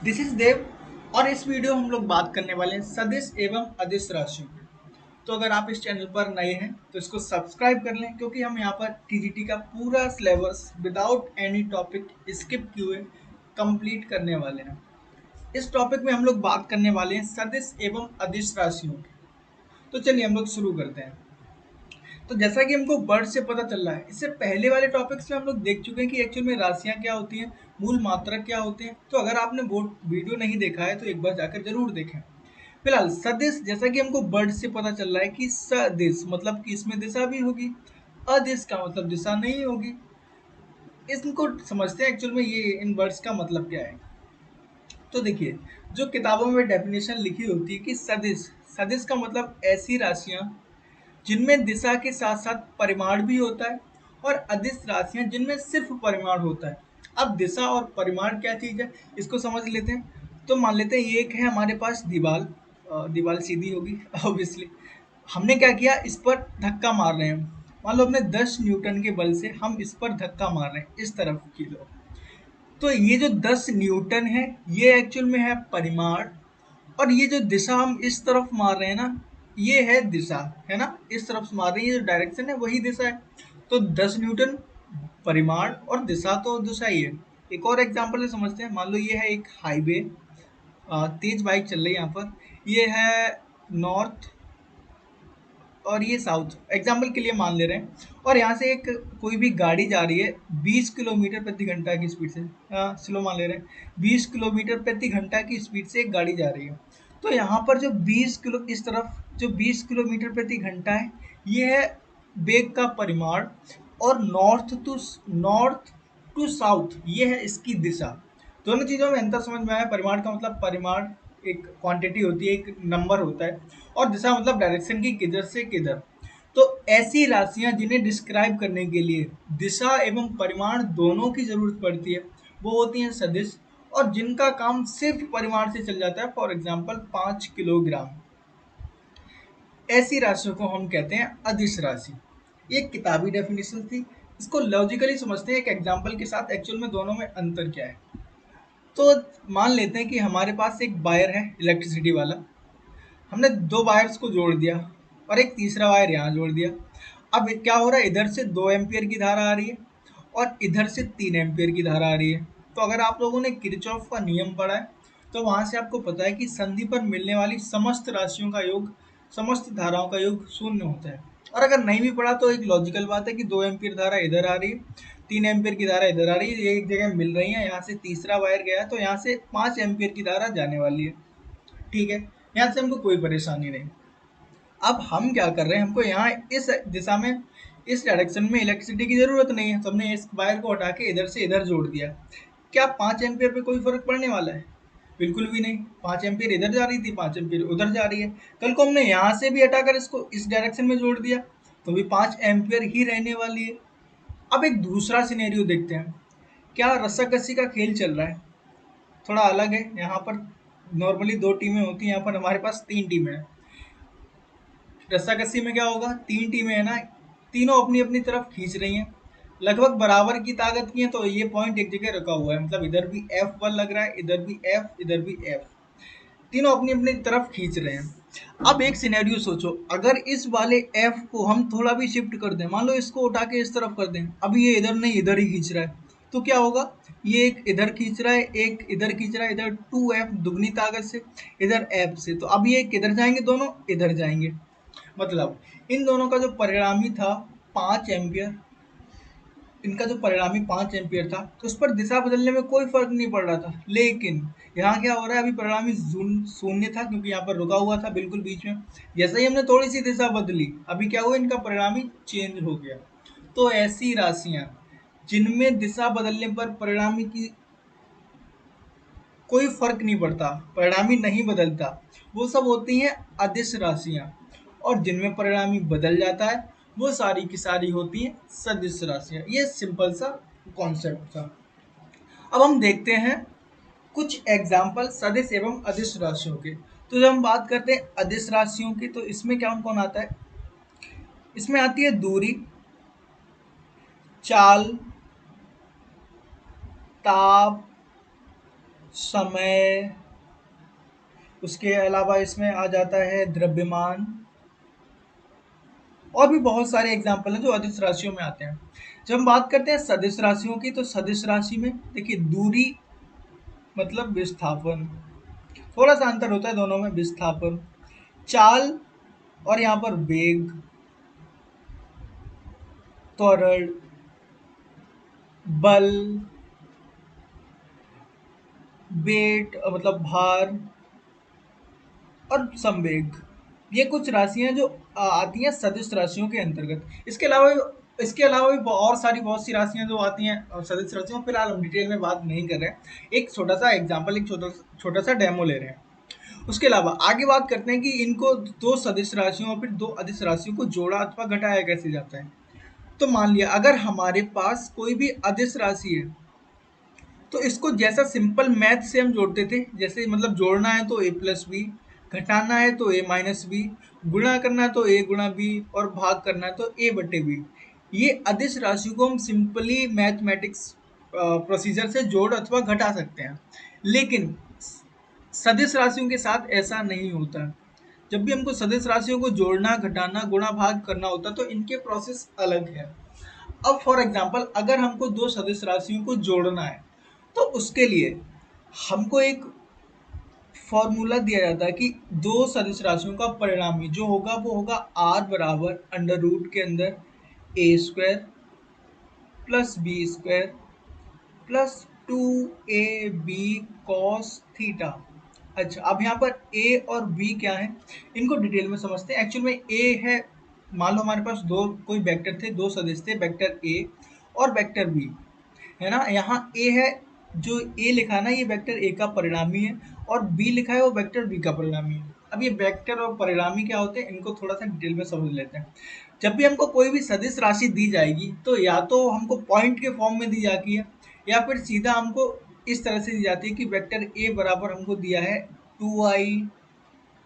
This is देव और इस video हम लोग बात करने वाले हैं सदिश एवं अदिश राशियों की। तो अगर आप इस चैनल पर नए हैं तो इसको सब्सक्राइब कर लें क्योंकि हम यहाँ पर टीजीटी का पूरा syllabus without any topic skip किए कंप्लीट करने वाले हैं। इस टॉपिक में हम लोग बात करने वाले हैं सदिश एवं अदिश राशियों की। तो चलिए हम लोग शुरू करते हैं। तो जैसा कि हमको वर्ड से पता चल रहा है, इससे पहले वाले टॉपिक्स में हम लोग देख चुके हैं कि एक्चुअल में राशियां क्या होती हैं, मूल मात्रक क्या होते हैं। तो अगर आपने वो वीडियो नहीं देखा है तो एक बार जाकर जरूर देखें। फिलहाल सदिश, जैसा कि हमको वर्ड से पता चल रहा है कि सदिश मतलब कि इसमें दिशा भी होगी, अदिश का मतलब दिशा नहीं होगी। इनको समझते हैं एक्चुअल में ये इन वर्ड्स का मतलब क्या है। तो देखिए, जो किताबों में डेफिनेशन लिखी होती है कि सदिश, सदिश का मतलब ऐसी राशियां जिनमें दिशा के साथ साथ परिमाण भी होता है, और अदिश राशियां जिनमें सिर्फ परिमाण होता है। अब दिशा और परिमाण क्या चीज है, इसको समझ लेते हैं। तो मान लेते हैं ये एक है हमारे पास दीवार, दीवार सीधी होगी ऑब्वियसली। हमने क्या किया, इस पर धक्का मार रहे हैं। मान लो हमने 10 न्यूटन के बल से हम इस पर धक्का मार रहे हैं इस तरफ की तरफ। तो ये जो 10 न्यूटन है ये एक्चुअल में है परिमाण, और ये जो दिशा हम इस तरफ मार रहे हैं ना, ये है दिशा, है ना। इस तरफ से मार रहे हैं, ये जो डायरेक्शन है वही दिशा है। तो 10 न्यूटन परिमाण और दिशा तो दिशा ही है। एक और एग्जांपल से समझते हैं। मान लो ये है एक हाईवे, तेज बाइक चल रही है यहाँ पर। ये है नॉर्थ और ये साउथ, एग्जाम्पल के लिए मान ले रहे हैं। और यहाँ से एक कोई भी गाड़ी जा रही है 20 किलोमीटर प्रति घंटा की स्पीड से, स्लो मान ले रहे हैं, 20 किलोमीटर प्रति घंटा की स्पीड से एक गाड़ी जा रही है। तो यहाँ पर जो 20 किलो इस तरफ जो 20 किलोमीटर प्रति घंटा है, ये है वेग का परिमाण। और नॉर्थ टू साउथ ये है इसकी दिशा। दोनों चीज़ों में अंतर समझ में आया। परिमाण का मतलब परिमाण एक क्वांटिटी होती है, एक नंबर होता है, और दिशा मतलब डायरेक्शन की किधर से किधर। तो ऐसी राशियां जिन्हें डिस्क्राइब करने के लिए दिशा एवं परिमाण दोनों की जरूरत पड़ती है, वो होती हैं सदिश। और जिनका काम सिर्फ परिमाण से चल जाता है, फॉर एग्जाम्पल 5 किलोग्राम, ऐसी राशियों को हम कहते हैं अदिश राशि। ये एक किताबी डेफिनेशन थी। इसको लॉजिकली समझते हैं एक एग्जाम्पल के साथ, एक्चुअल में दोनों में अंतर क्या है। तो मान लेते हैं कि हमारे पास एक वायर है इलेक्ट्रिसिटी वाला। हमने दो वायर्स को जोड़ दिया और एक तीसरा वायर यहाँ जोड़ दिया। अब क्या हो रहा है, इधर से 2 एम्पियर की धारा आ रही है और इधर से 3 एम्पियर की धारा आ रही है। तो अगर आप लोगों ने किरचॉफ का नियम पढ़ा है तो वहां से आपको पता है कि संधि पर मिलने वाली समस्त राशियों का योग, समस्त धाराओं का योग शून्य होता है। और अगर नहीं भी पढ़ा तो एक लॉजिकल बात है कि 2 एम्पियर धारा इधर आ रही है, 3 एम्पियर की धारा इधर आ रही है, ये एक जगह मिल रही है। यहाँ से तीसरा वायर गया तो यहाँ से 5 एम्पियर की धारा जाने वाली है। ठीक है, यहाँ से हमको कोई परेशानी नहीं। अब हम क्या कर रहे हैं, हमको यहाँ इस दिशा में, इस डायरेक्शन में इलेक्ट्रिसिटी की जरूरत नहीं है, तो हमने इस वायर को हटा के इधर से इधर जोड़ दिया। क्या 5 एम्पियर पे कोई फर्क पड़ने वाला है? बिल्कुल भी नहीं। 5 एम्पियर इधर जा रही थी, 5 एम्पियर उधर जा रही है। कल को हमने यहाँ से भी हटाकर इसको इस डायरेक्शन में जोड़ दिया तो भी 5 एम्पियर ही रहने वाली है। अब एक दूसरा सिनेरियो देखते हैं। क्या रस्साकसी का खेल चल रहा है, थोड़ा अलग है। यहाँ पर नॉर्मली 2 टीमें होती हैं, यहाँ पर हमारे पास 3 टीमें हैं। रस्साकसी में क्या होगा, 3 टीमें है ना, तीनों अपनी अपनी तरफ खींच रही हैं, लगभग बराबर की ताकत की है। तो ये पॉइंट एक जगह रखा हुआ है, मतलब इधर भी एफ बल लग रहा है, इधर भी एफ, इधर भी एफ, तीनों अपनी अपनी तरफ खींच रहे हैं। अब एक सिनेरियो सोचो, अगर इस वाले एफ को हम थोड़ा भी शिफ्ट कर दें, मान लो इसको उठा के इस तरफ कर दें, अभी ये इधर नहीं इधर ही खींच रहा है, तो क्या होगा, ये एक इधर खींच रहा है, एक इधर खींच रहा है, इधर 2F दुगनी ताकत से, इधर F से। तो अब ये किधर जाएंगे, दोनों इधर जाएंगे। मतलब इन दोनों का जो परिणामी था 5 एम्पियर, इनका जो परिणामी 5 एम्पियर था, तो उस पर दिशा बदलने में कोई फर्क नहीं पड़ रहा था। लेकिन यहाँ क्या हो रहा है, अभी परिणामी शून्य था क्योंकि यहाँ पर रुका हुआ था बिल्कुल बीच में। जैसे ही हमने थोड़ी सी दिशा बदली, अभी क्या हुआ, इनका परिणामी चेंज हो गया। तो ऐसी राशियां जिनमें दिशा बदलने पर परिणामी की कोई फर्क नहीं पड़ता, परिणामी नहीं बदलता, वो सब होती हैं अदिश राशियां। और जिनमें परिणामी बदल जाता है वो सारी की सारी होती हैं सदिश राशियां। ये सिंपल सा कॉन्सेप्ट था। अब हम देखते हैं कुछ एग्जाम्पल सदिश एवं अदिश राशियों के। तो जब हम बात करते हैं अदिश राशियों की, तो इसमें क्या कौन आता है, इसमें आती है दूरी, चाल, ताप, समय, उसके अलावा इसमें आ जाता है द्रव्यमान, और भी बहुत सारे एग्जाम्पल हैं जो अदिश राशियों में आते हैं। जब हम बात करते हैं सदिश राशियों की, तो सदिश राशि में देखिए दूरी मतलब विस्थापन, थोड़ा सा अंतर होता है दोनों में, विस्थापन, चाल, और यहाँ पर वेग, त्वरण, बल, वेट मतलब भार, और संवेग। ये कुछ राशियां जो आती हैं सदिश राशियों के अंतर्गत। इसके अलावा भी और सारी बहुत सी राशियां जो आती हैं सदिश राशियों, फिलहाल हम डिटेल में बात नहीं कर रहे हैं। एक छोटा सा एग्जांपल, एक छोटा सा डेमो ले रहे हैं। उसके अलावा आगे बात करते हैं कि इनको दो सदिश राशियों और फिर दो अदिश राशियों को जोड़ा अथवा घटाया कैसे जाता है। तो मान लिया अगर हमारे पास कोई भी अदिश राशि है, तो इसको जैसा सिंपल मैथ से हम जोड़ते थे, जैसे मतलब जोड़ना है तो a+b, घटाना है तो a-b, गुणा करना है तो a गुणा b, और भाग करना है तो a/b। ये अदिश राशि को हम सिंपली मैथमेटिक्स प्रोसीजर से जोड़ अथवा घटा सकते हैं। लेकिन सदिश राशियों के साथ ऐसा नहीं होता। जब भी हमको सदिश राशियों को जोड़ना, घटाना, गुणा, भाग करना होता है तो इनके प्रोसेस अलग है। अब फॉर एग्जाम्पल अगर हमको दो सदिश राशियों को जोड़ना है, तो उसके लिए हमको एक फॉर्मूला दिया जाता है कि दो सदिश राशियों का परिणामी जो होगा वो होगा r बराबर अंडर रूट के अंदर a² plus b² plus 2ab cos theta. अच्छा, अब यहाँ पर a और b क्या है, इनको डिटेल में समझते हैं। एक्चुअल में a है, मान लो हमारे पास दो कोई वेक्टर थे, दो सदिश थे, वेक्टर a और वेक्टर b, है ना। यहाँ a है, जो a लिखा है ना ये वेक्टर a का परिणामी है, और b लिखा है वो वेक्टर b का परिणामी है। अब ये वेक्टर और परिणामी क्या होते हैं, इनको थोड़ा सा डिटेल में समझ लेते हैं। जब भी हमको कोई भी सदिश राशि दी जाएगी तो या तो हमको पॉइंट के फॉर्म में दी जाती है, या फिर सीधा हमको इस तरह से दी जाती है कि वेक्टर a बराबर हमको दिया है 2i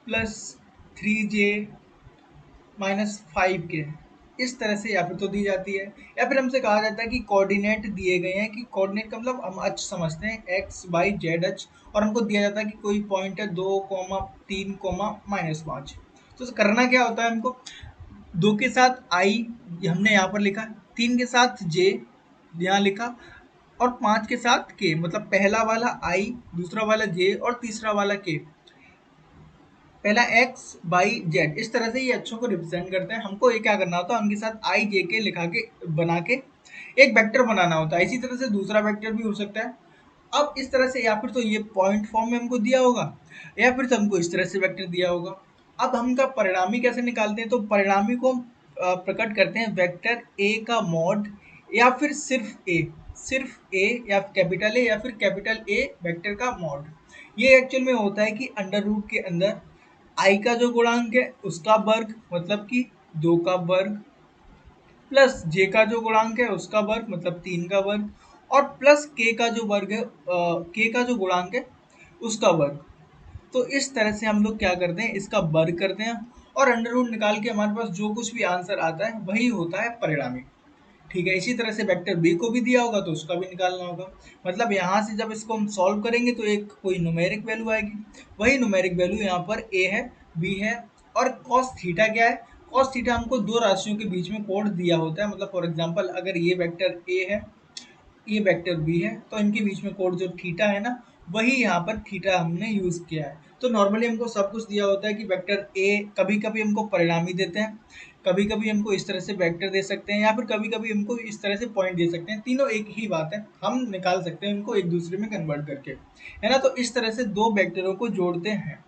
plus 3j minus 5k, इस तरह से या फिर तो दी जाती है। या फिर हमसे कहा जाता है कि कोऑर्डिनेट दिए गए हैं, कि कोऑर्डिनेट का मतलब हम अक्ष समझते हैं x y z अक्ष, और हमको दिया जाता है कि कोई पॉइंट है 2, 3, -5। तो करना क्या होता है, हमको 2 के साथ i हमने यहाँ पर लिखा, 3 के साथ j यहाँ लिखा, और 5 के साथ k, मतलब पहला वाला i, दूसरा वाला j और तीसरा वाला k, पहला x y z, इस तरह से ये अक्षरों को रिप्रेजेंट करते हैं। हमको ये क्या करना होता है, उनके साथ i j के लिखा के बना के एक वेक्टर बनाना होता है। इसी तरह से दूसरा वेक्टर भी हो सकता है। अब इस तरह से या फिर तो ये पॉइंट फॉर्म में हमको दिया होगा, या फिर तो हमको इस तरह से वेक्टर दिया होगा। अब हम का परिणामी कैसे निकालते हैं, तो परिणामी को हम प्रकट करते हैं वेक्टर a का मॉड, या फिर सिर्फ a या कैपिटल A या फिर कैपिटल A वेक्टर का मॉड। ये एक्चुअल में होता है कि अंडर रूट के अंदर i का जो गुणांक है उसका वर्ग, मतलब कि 2 का वर्ग, प्लस j का जो गुणांक है उसका वर्ग मतलब 3 का वर्ग, और प्लस k का जो वर्ग है k का जो गुणांक है उसका वर्ग। तो इस तरह से हम लोग क्या करते हैं, इसका वर्ग करते हैं, और अंडर रूट निकाल के हमारे पास जो कुछ भी आंसर आता है वही होता है परिणामी। ठीक है, इसी तरह से वेक्टर b को भी दिया होगा तो उसका भी निकालना होगा। मतलब यहाँ से जब इसको हम सॉल्व करेंगे तो एक कोई न्यूमेरिक वैल्यू आएगी, वही न्यूमेरिक वैल्यू यहाँ पर a है, b है, और cos थीटा क्या है, cos थीटा हमको दो राशियों के बीच में कोण दिया होता है। मतलब फॉर एग्जांपल अगर ये वेक्टर a है, ये वेक्टर b है, तो इनके बीच में कोण जो थीटा है ना, वही यहाँ पर थीटा हमने यूज किया है। तो नॉर्मली हमको सब कुछ दिया होता है कि वेक्टर a, कभी कभी हमको परिणामी देते हैं, कभी कभी हमको इस तरह से वेक्टर दे सकते हैं, या फिर कभी कभी हमको इस तरह से पॉइंट दे सकते हैं। तीनों एक ही बात है, हम निकाल सकते हैं उनको एक दूसरे में कन्वर्ट करके, है ना। तो इस तरह से दो वेक्टरों को जोड़ते हैं।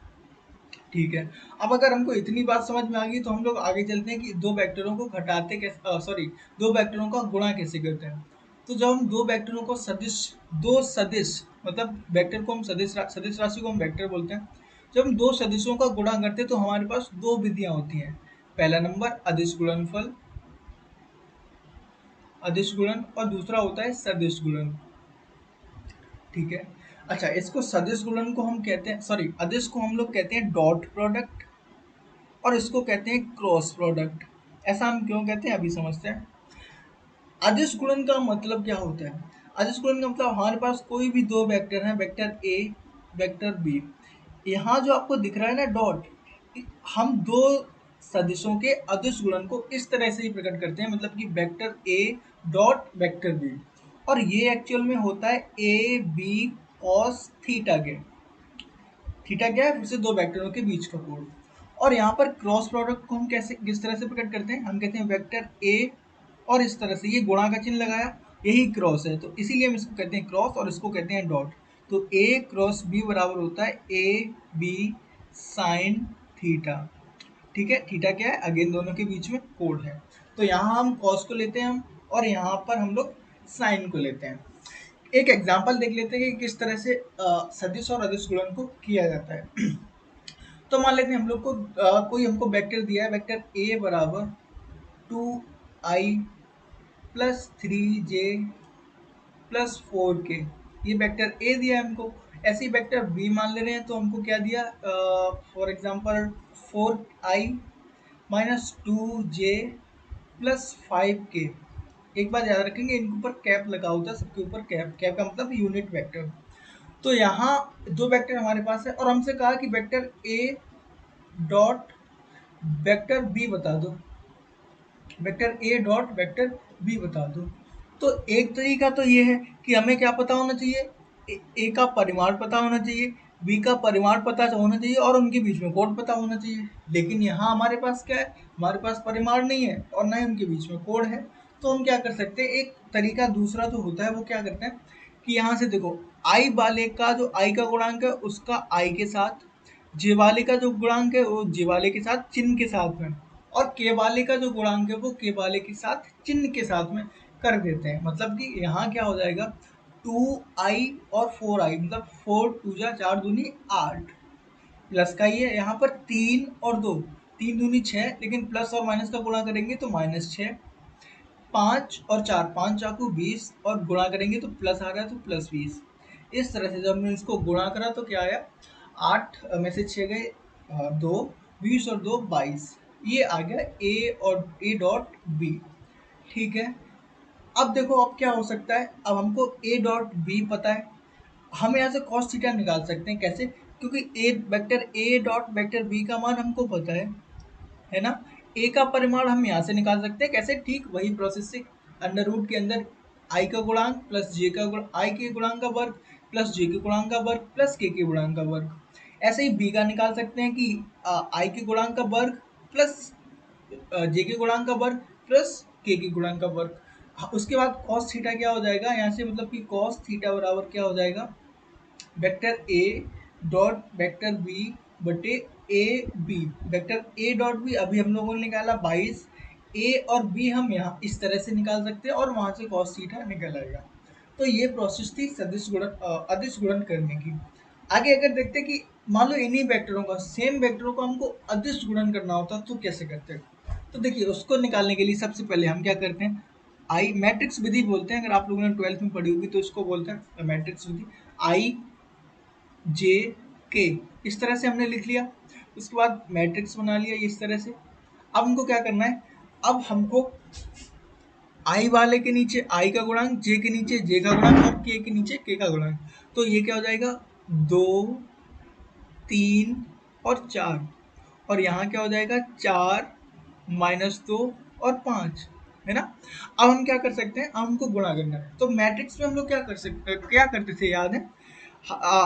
ठीक है, अब अगर हमको इतनी बात समझ में आ गई तो हम लोग आगे चलते हैं कि दो वेक्टरों को घटाते कैसे, सॉरी, दो वेक्टरों का गुणा कैसे करते हैं। तो जब हम दो वेक्टरों को दो सदिश, मतलब वेक्टर को हम सदिश राशि को हम वेक्टर बोलते हैं। जब हम दो सदिशों का गुणा करते हैं तो हमारे पास दो विधियां होती हैं। पहला नंबर अदिश गुणनफल, अदिश गुणन, और दूसरा होता है सदिश गुणन। ठीक है, अच्छा, इसको सदिश गुणन को हम कहते हैं, सॉरी, अदिश को हम लोग कहते हैं डॉट प्रोडक्ट, और इसको कहते हैं क्रॉस प्रोडक्ट। ऐसा हम क्यों कहते हैं अभी समझते हैं। अदिश गुणन का मतलब क्या होता है। अदिश गुणन का मतलब हमारे पास कोई भी दो वेक्टर हैं, वेक्टर ए, वेक्टर बी। यहाँ जो आपको दिख रहा है ना डॉट, हम दो सदिशों के अदिश गुणन को इस तरह से ही प्रकट करते हैं, मतलब कि वेक्टर ए डॉट वेक्टर बी। और ये एक्चुअल में होता है ए बी कॉस थीटा के। थीटा क्या है? फिर से दो वेक्टरों के बीच का कोण। और यहाँ पर क्रॉस प्रोडक्ट को हम कैसे किस तरह से प्रकट करते हैं? हम कहते हैं वेक्टर ए और इस तरह से ये गुणा का चिन्ह लगाया, यही क्रॉस है, तो इसीलिए हम इसको कहते हैं क्रॉस और इसको कहते हैं डॉट। तो ए क्रॉस बी बराबर होता है ए बी साइन थीटा। ठीक है, थीटा क्या है? अगेन दोनों के बीच में कोण है। तो यहाँ हम कॉस को लेते हैं हम, और यहाँ पर हम लोग साइन को लेते हैं। एक एग्जाम्पल देख लेते हैं कि किस तरह से सदिश और अदिश गुणन को किया जाता है। तो मान लेते हैं हम लोग को कोई हमको वेक्टर दिया है, वेक्टर ए बराबर 2i plus 3j plus 4k। ये वेक्टर ए दिया है हमको। ऐसे ही वेक्टर बी मान ले रहे हैं, तो हमको क्या दिया? For example 4i minus 2j plus 5k। एक बात याद रखेंगे, इनके ऊपर कैप लगा होता है, सबके ऊपर कैप। कैप का मतलब यूनिट वेक्टर। तो यहाँ दो वेक्टर हमारे पास है, और हमसे कहा कि वेक्टर ए डॉट वेक्टर बी बता दो, वेक्टर ए डॉट वेक्टर बी बता दो। तो एक तरीका तो ये है कि हमें क्या पता होना चाहिए? ए का परिमाण पता होना चाहिए, बी का परिमाण पता होना चाहिए, और उनके बीच में कोण पता होना चाहिए। लेकिन यहाँ हमारे पास क्या है? हमारे पास परिमाण नहीं है और ना ही उनके बीच में कोण है। तो हम क्या कर सकते हैं? एक तरीका दूसरा जो होता है वो क्या करते हैं कि यहाँ से देखो, आई वाले का जो आई का गुणांक है उसका आई के साथ, जे वाले का जो गुणांक है वो जे वाले के साथ चिन्ह के साथ में, और के वाले का जो गुणांक है वो के वाले के साथ चिन्ह के साथ में कर देते हैं। मतलब कि यहाँ क्या हो जाएगा? 2i और 4i, मतलब 4 2 जा 4 दूनी 8, प्लस का ही है। यहाँ पर 3 और 2, 3 दूनी 6, लेकिन प्लस और माइनस का गुणा करेंगे तो -6। 5 और 4, 5 चाकू 20, और गुणा करेंगे तो प्लस आ रहा है तो +20। इस तरह से जब हमने इसको गुणा करा तो क्या आया? 8 में से 6 गए 2, 20 और 2 22। ये आ गया ए और ए डॉट बी। ठीक है, अब देखो अब क्या हो सकता है? अब हमको ए डॉट बी पता है, हम यहाँ से cos थीटा निकाल सकते हैं। कैसे? क्योंकि a vector A dot vector b का मान हमको पता है ना? ए का परिमाण हम यहाँ से निकाल सकते हैं। कैसे? ठीक वही प्रोसेस से, अंडर रूट के अंदर आई का गुणांक प्लस जे का आई के गुणांक का वर्ग प्लस जे के गुणांक का वर्ग प्लस के गुणांक का वर्ग। ऐसे ही बी का निकाल सकते हैं कि आई के गुणांक का वर्ग प्लस जे के गुणांक का वर्ग प्लस के गुणांक का वर्ग। उसके बाद cos थीटा क्या हो जाएगा यहाँ से? मतलब कि cos थीटा बराबर क्या हो जाएगा? वेक्टर ए डॉट वेक्टर बी बटे a b. Vector A dot b अभी हम लोगों ने निकाला 22, ए और बी हम यहाँ इस तरह से निकाल सकते हैं, और वहां से cos थीटा निकल आएगा। तो ये प्रोसेस थी सदिश गुणन अदिश गुणन करने की। आगे अगर देखते हैं कि मान लो इन्हीं वेक्टरों का, सेम वेक्टरों को हमको अदिश गुणन करना होता तो कैसे करते हैं? तो देखिए, उसको निकालने के लिए सबसे पहले हम क्या करते हैं? आई मैट्रिक्स विधि बोलते हैं, अगर आप लोगों ने 12th में पढ़ी होगी तो इसको बोलते हैं मैट्रिक्स विधि। आई जे के इस तरह से हमने लिख लिया, उसके बाद मैट्रिक्स बना लिया इस तरह से। अब हमको क्या करना है? अब हमको आई वाले के नीचे आई का गुणांक, जे के नीचे जे का गुणांक, और के नीचे के का गुणांक। तो ये क्या हो जाएगा? 2 3 और 4, और यहाँ क्या हो जाएगा? 4 -2 और 5, है ना? अब हम क्या कर सकते हैं? अब हमको गुणा करना है। तो मैट्रिक्स में हम लोग क्या कर सकते, क्या करते थे याद है?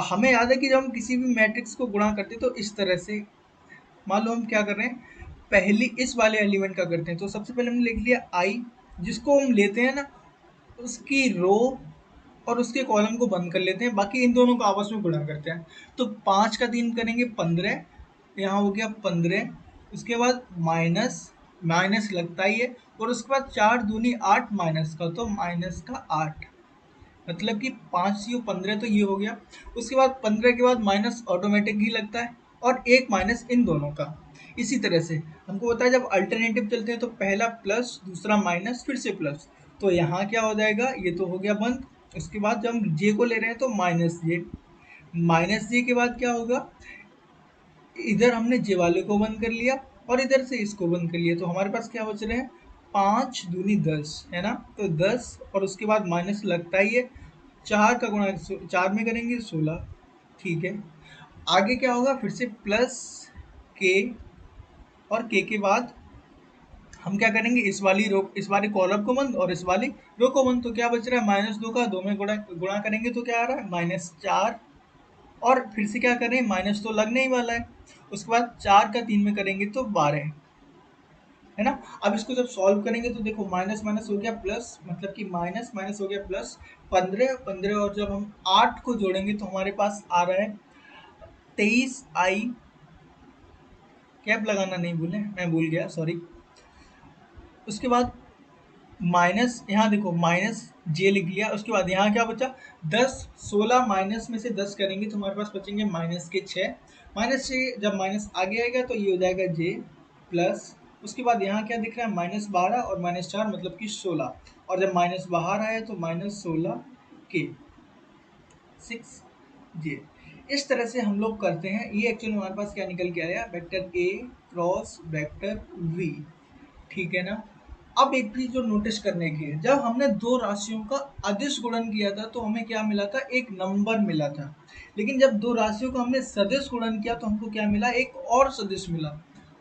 हमें याद है कि जब हम किसी भी मैट्रिक्स को गुणा करते तो इस तरह से, मान लो हम क्या कर रहे हैं, पहली इस वाले एलिमेंट का करते हैं। तो सबसे पहले हमने लिख लिया आई, जिसको हम लेते हैं ना उसकी रो और उसके कॉलम को बंद कर लेते हैं, बाकी इन दोनों को आपस में गुणा करते हैं। तो 5 का 3 करेंगे 15, यहाँ हो गया 15। उसके बाद माइनस माइनस लगता ही है, और उसके बाद 4 दूनी 8 माइनस का, तो माइनस का 8, मतलब कि 5 सी 15, तो ये हो गया। उसके बाद 15 के बाद माइनस ऑटोमेटिक ही लगता है, और एक माइनस इन दोनों का। इसी तरह से हमको होता है जब अल्टरनेटिव चलते हैं तो पहला प्लस दूसरा माइनस फिर से प्लस। तो यहाँ क्या हो जाएगा? ये तो हो गया बंद। उसके बाद जब हम जे को ले रहे हैं तो माइनस जे के बाद क्या होगा? इधर हमने जे वाले को बंद कर लिया और इधर से इसको बंद कर लिया, तो हमारे पास क्या बच रहे हैं? 5 दूनी 10, है ना? तो 10, और उसके बाद माइनस लगता ही है, 4 का गुणा 4 में करेंगे 16, ठीक है। आगे क्या होगा, फिर से प्लस के, और के के बाद हम क्या करेंगे, इस वाली कॉलम को बंद और इस वाली रो को बंद। तो क्या बच रहा है, -2 का 2 में गुणा गुणा करेंगे तो क्या आ रहा है, -4। और फिर से क्या करें, माइनस तो लगने ही वाला है। उसके बाद 4 का 3 में करेंगे तो 12, है ना। अब इसको जब सॉल्व करेंगे तो देखो माइनस माइनस हो गया प्लस, मतलब कि माइनस माइनस हो गया प्लस, 15 और जब हम 8 को जोड़ेंगे तो हमारे पास आ रहा है 23i। कैप लगाना नहीं भूलें, मैं भूल गया, सॉरी। उसके बाद माइनस, यहाँ देखो माइनस जे लिख लिया। उसके बाद यहाँ क्या बचा, 10, 16 माइनस में से 10 करेंगे तो हमारे पास बचेंगे माइनस के 6। माइनस से जब माइनस आगे आएगा तो ये हो जाएगा जे प्लस। उसके बाद यहाँ क्या दिख रहा है, -12 और -4 मतलब कि 16। और जब माइनस बाहर आया तो -16 के 6 जे। इस तरह से हम लोग करते हैं। ये एक्चुअली हमारे पास क्या निकल के आया, vector A cross vector B, ठीक है ना। अब एक चीज जो नोटिस करने की है, जब हमने दो राशियों का अदिश गुणन किया था तो हमें क्या मिला था, एक नंबर मिला था। लेकिन जब दो राशियों का हमने सदिश गुणन किया तो हमको क्या मिला, एक और सदिश मिला।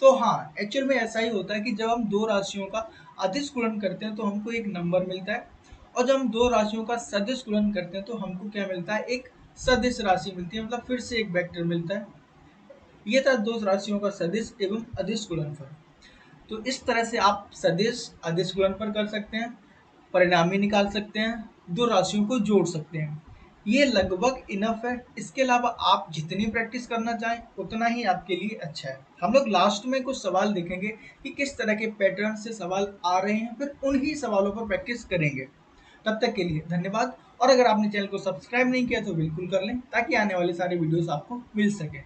तो हाँ, एक्चुअल में ऐसा ही होता है कि जब हम दो राशियों का अदिश गुणन करते हैं तो हमको एक नंबर मिलता है, और जब हम दो राशियों का सदिश गुणन करते हैं तो हमको क्या मिलता है, एक सदिश राशि मिलती है, मतलब फिर से एक वेक्टर मिलता है। ये था दो राशियों का सदिश एवं अदिश गुणनफल। तो इस तरह से आप सदिश अदिश गुणनफल कर सकते हैं, परिणामी निकाल सकते हैं, दो राशियों को जोड़ सकते हैं। ये लगभग इनफ है। इसके अलावा आप जितनी प्रैक्टिस करना चाहें उतना ही आपके लिए अच्छा है। हम लोग लास्ट में कुछ सवाल देखेंगे कि किस तरह के पैटर्न से सवाल आ रहे हैं, फिर उन्हीं सवालों पर प्रैक्टिस करेंगे। तब तक के लिए धन्यवाद। और अगर आपने चैनल को सब्सक्राइब नहीं किया तो बिल्कुल कर लें, ताकि आने वाले सारे वीडियोस आपको मिल सके।